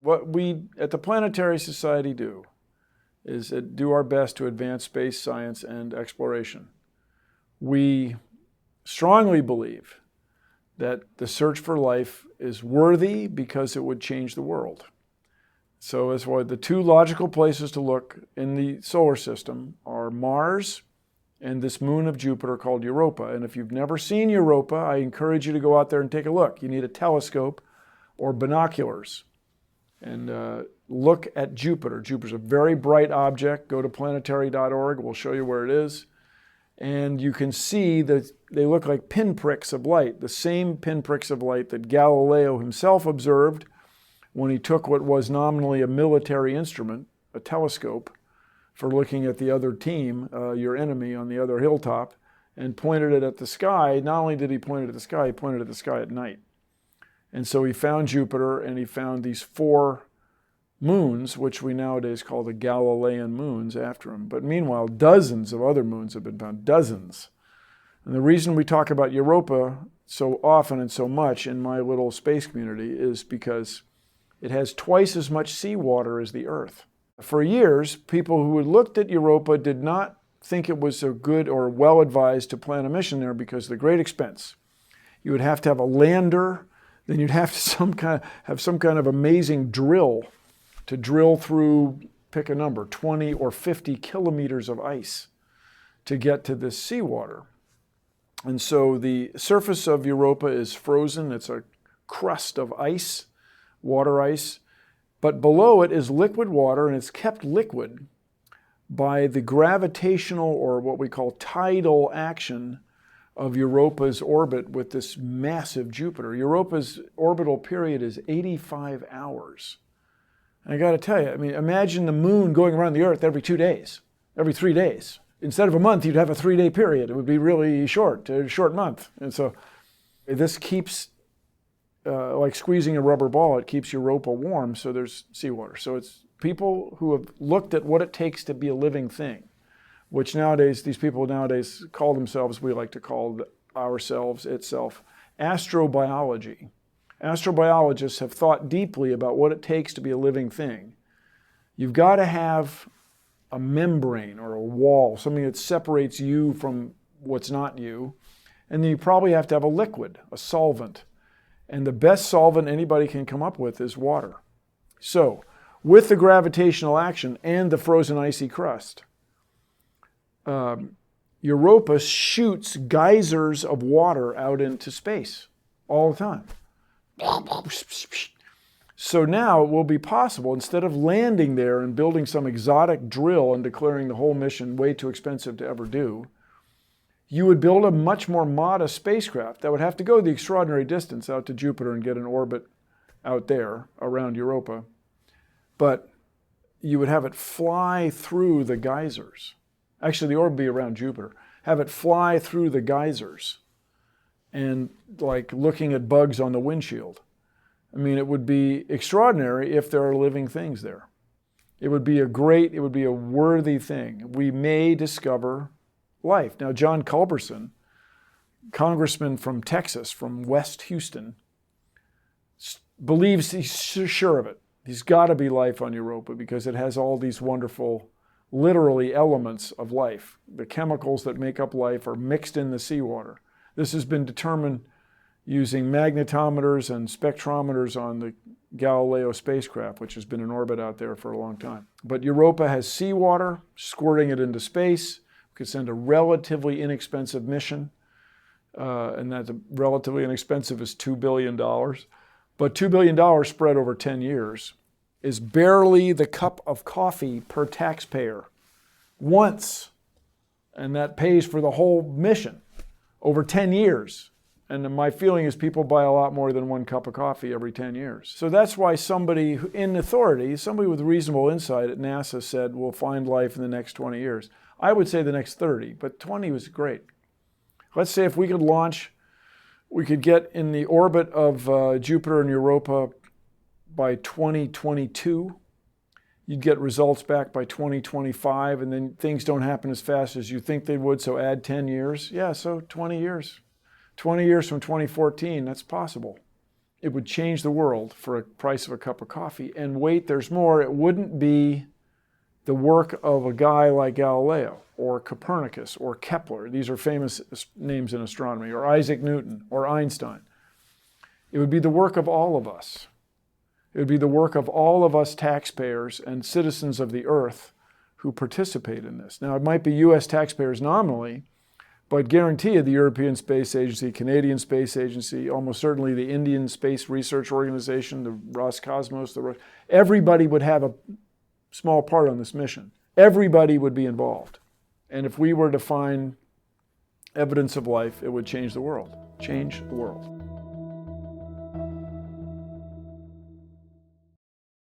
What we at the Planetary Society do is do our best to advance space science and exploration. We strongly believe that the search for life is worthy because it would change the world. So that's why the two logical places to look in the solar system are Mars and this moon of Jupiter called Europa. And if you've never seen Europa, I encourage you to go out there and take a look. You need a telescope or binoculars and look at Jupiter. Jupiter's a very bright object. Go to planetary.org. We'll show you where it is. And you can see that they look like pinpricks of light, the same pinpricks of light that Galileo himself observed when he took what was nominally a military instrument, a telescope, for looking at the other team, your enemy on the other hilltop, and pointed it at the sky. Not only did he point it at the sky, he pointed at the sky at night. And so he found Jupiter, and he found these 4 moons, which we nowadays call the Galilean moons after him. But meanwhile, dozens of other moons have been found, dozens. And the reason we talk about Europa so often and so much in my little space community is because it has twice as much seawater as the Earth. For years, people who had looked at Europa did not think it was a good or well advised to plan a mission there because of the great expense. You would have to have a lander, then you'd have to have some kind of amazing drill to drill through, pick a number, 20 or 50 kilometers of ice to get to this seawater. And so the surface of Europa is frozen. It's a crust of ice, water ice. But below it is liquid water, and it's kept liquid by the gravitational, or what we call tidal action of Europa's orbit with this massive Jupiter. Europa's orbital period is 85 hours. And I got to tell you, I mean, imagine the moon going around the Earth every 2 days, every 3 days. Instead of a month, you'd have a 3-day period. It would be really short, a short month. And so this keeps, like squeezing a rubber ball, it keeps Europa warm, so there's seawater. So it's people who have looked at what it takes to be a living thing, which nowadays, these people nowadays call themselves, we like to call ourselves, itself, astrobiology. Astrobiologists have thought deeply about what it takes to be a living thing. You've got to have a membrane or a wall, something that separates you from what's not you. And then you probably have to have a liquid, a solvent. And the best solvent anybody can come up with is water. So, with the gravitational action and the frozen icy crust, Europa shoots geysers of water out into space all the time. So now it will be possible, instead of landing there and building some exotic drill and declaring the whole mission way too expensive to ever do, you would build a much more modest spacecraft that would have to go the extraordinary distance out to Jupiter and get an orbit out there around Europa. But you would have it fly through the geysers. Actually, the orbit would be around Jupiter. Have it fly through the geysers and like looking at bugs on the windshield. I mean, it would be extraordinary if there are living things there. It would be a worthy thing. We may discover life. Now, John Culberson, congressman from Texas, from West Houston, believes, he's sure of it. He's got to be life on Europa because it has all these wonderful, literally, elements of life. The chemicals that make up life are mixed in the seawater. This has been determined using magnetometers and spectrometers on the Galileo spacecraft, which has been in orbit out there for a long time. But Europa has seawater, squirting it into space. We could send a relatively inexpensive mission, and that's relatively inexpensive is $2 billion. But $2 billion spread over 10 years is barely the cup of coffee per taxpayer once, and that pays for the whole mission over 10 years. And my feeling is people buy a lot more than one cup of coffee every 10 years. So that's why somebody in authority, somebody with reasonable insight at NASA said, we'll find life in the next 20 years. I would say the next 30, but 20 was great. Let's say if we could launch, we could get in the orbit of Jupiter and Europa by 2022. You'd get results back by 2025, and then things don't happen as fast as you think they would, so add 10 years. Yeah, so 20 years. 20 years from 2014, that's possible. it would change the world for a price of a cup of coffee. And wait, there's more. It wouldn't be the work of a guy like Galileo or Copernicus or Kepler. These are famous names in astronomy, or Isaac Newton or Einstein. It would be the work of all of us. It would be the work of all of us taxpayers and citizens of the earth who participate in this. Now, it might be US taxpayers nominally, but guarantee you the European Space Agency, Canadian Space Agency, almost certainly the Indian Space Research Organization, the Roscosmos, everybody would have a small part on this mission. Everybody would be involved. And if we were to find evidence of life, it would change the world. Change the world.